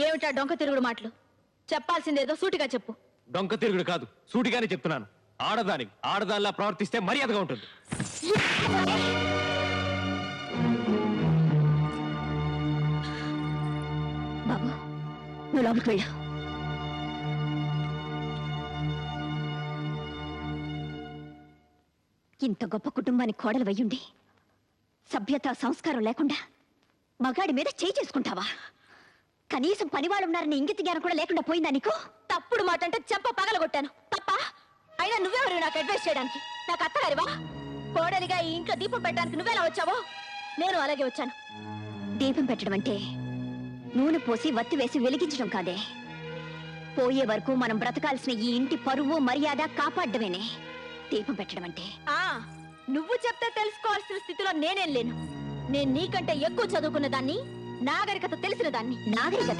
ఏమిటా డొంక తిరుగుడు మాటలు? చెప్పాల్సిందేదో సూటిగా చెప్పు. డొంక తిరుగుడు కాదు, సూటిగానే చెప్తున్నాను. ఆడదానిలా ప్రవర్తిస్తే మర్యాదగా ఉంటుంది. బాబు, నువ్వు లోపలికి వెళ్ళు. ఇంత గొప్ప కుటుంబానికి కోడలు వయ్యుండి సభ్యత సంస్కారం లేకుండా మగాడి మీద చేయి చేసుకుంటావా? కనీసం పనివాళ్ళు ఉన్నారని ఇంగిత జ్ఞానం కూడా లేకుండా పోయిందా నీకు? తప్పుడు మాట అంటే చెంప పగలగొట్టాను తప్ప. అయినా నువ్వెవరు నాకు అడ్వైస్ చేయడానికి? నాకు అత్తగారివా? కోడలిగా ఈ ఇంట్లో దీపం పెట్టడానికి నువ్వెలా వచ్చావో నేను అలాగే వచ్చాను. దీపం పెట్టడం అంటే నూనె పోసి వత్తి వేసి వెలిగించడం కాదే. పోయే వరకు మనం బ్రతకాల్సిన ఈ ఇంటి పరువు మర్యాద కాపాడమేనే దీపం పెట్టడం అంటే. నువ్వు చెప్తే తెలుసుకోవాల్సిన స్థితిలో నేనేం లేను. నేను నీకంటే ఎక్కువ చదువుకున్న దాన్ని, నాగరికత తెలిసిన దాన్ని. నాగరికత